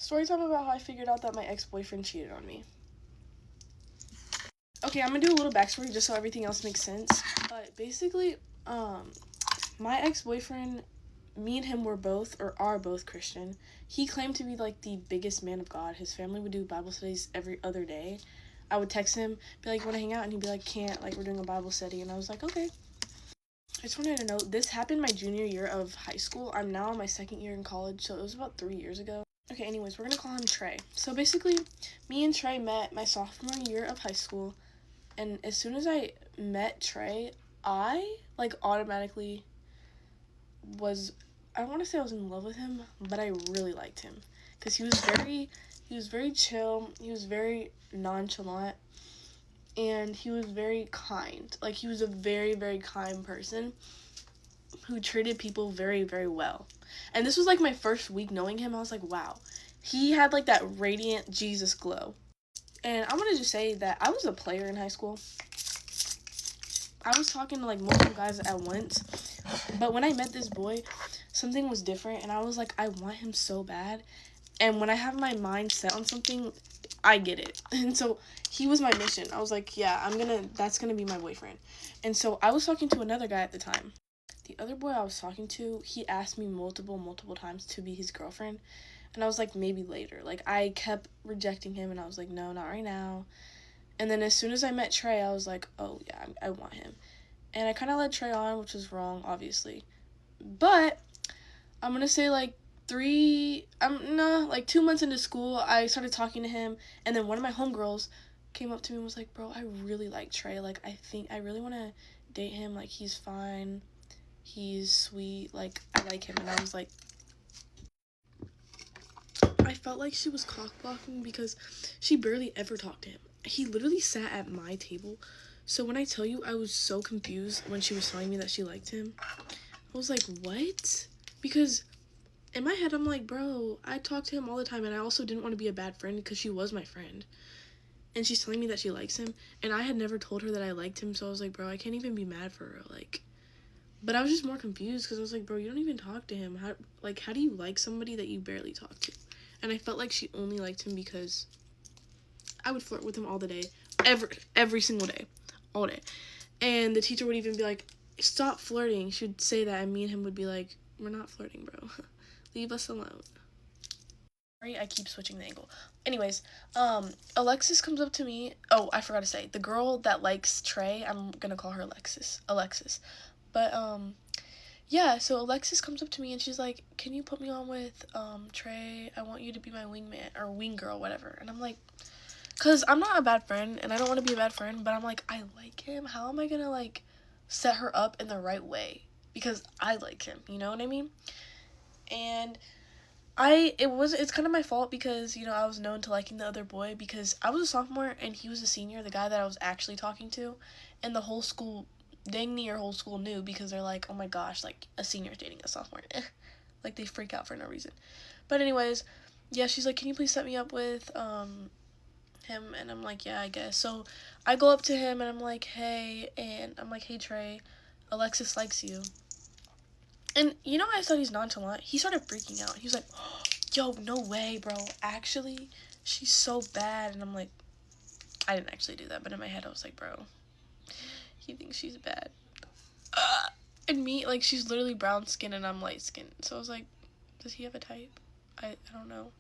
Story time about how I figured out that my ex-boyfriend cheated on me. Okay, I'm gonna do a little backstory just so everything else makes sense. But basically, my ex-boyfriend, me and him are both Christian. He claimed to be like the biggest man of God. His family would do Bible studies every other day. I would text him, be like, wanna hang out? And he'd be like, can't, like, we're doing a Bible study. And I was like, okay. I just wanted to note, this happened my junior year of high school. I'm now in my second year in college, so it was about 3 years ago. Okay, anyways, we're gonna call him Trey. So basically, me and Trey met my sophomore year of high school, and as soon as I met Trey, I, like, automatically was, I don't want to say I was in love with him, but I really liked him. Because he was very chill, he was very nonchalant, and he was very kind. Like, he was a very, very kind person who treated people very, very well. And this was, like, my first week knowing him. I was like, wow. He had, like, that radiant Jesus glow. And I'm going to just say that I was a player in high school. I was talking to, like, multiple guys at once. But when I met this boy, something was different. And I was like, I want him so bad. And when I have my mind set on something, I get it. And so he was my mission. I was like, yeah, that's gonna be my boyfriend. And so I was talking to another guy at the time. The other boy I was talking to, he asked me multiple times to be his girlfriend. And I was like, maybe later. Like, I kept rejecting him, and I was like, no, not right now. And then as soon as I met Trey, I was like, oh, yeah, I want him. And I kind of led Trey on, which was wrong, obviously. But I'm going to say, like, 2 months into school, I started talking to him. And then one of my homegirls came up to me and was like, bro, I really like Trey. Like, I think I really want to date him. Like, he's fine. He's sweet. Like, I like him. And I was like, I felt like she was cock-blocking because she barely ever talked to him. He literally sat at my table. So when I tell you I was so confused when she was telling me that she liked him, I was like, what? Because in my head, I'm like, bro, I talk to him all the time, and I also didn't want to be a bad friend because she was my friend. And she's telling me that she likes him, and I had never told her that I liked him, so I was like, bro, I can't even be mad for her, like. But I was just more confused because I was like, bro, you don't even talk to him. How do you like somebody that you barely talk to? And I felt like she only liked him because I would flirt with him all the day. Every single day. All day. And the teacher would even be like, stop flirting. She would say that, and me and him would be like, we're not flirting, bro. Leave us alone. Sorry, I keep switching the angle. Anyways, Alexis comes up to me. Oh, I forgot to say. The girl that likes Trey, I'm gonna call her Alexis. But, yeah, so Alexis comes up to me and she's like, can you put me on with, Trey? I want you to be my wingman, or wing girl, whatever. And I'm like, because I'm not a bad friend, and I don't want to be a bad friend, but I'm like, I like him. How am I gonna, like, set her up in the right way? Because I like him, you know what I mean? And it's kind of my fault because, you know, I was known to liking the other boy because I was a sophomore and he was a senior, the guy that I was actually talking to, and the whole school, dang near whole school knew because they're like, oh my gosh, like, a senior's dating a sophomore. Like, they freak out for no reason. But anyways, yeah, she's like, can you please set me up with, him? And I'm like, yeah, I guess. So I go up to him and I'm like, hey, Trey, Alexis likes you. And you know, I thought he's nonchalant. He started freaking out. He was like, oh, yo, no way, bro. Actually, she's so bad. And I'm like, I didn't actually do that, but in my head I was like, bro, he thinks she's bad. And me, like, she's literally brown skin and I'm light skin. So I was like, does he have a type? I don't know.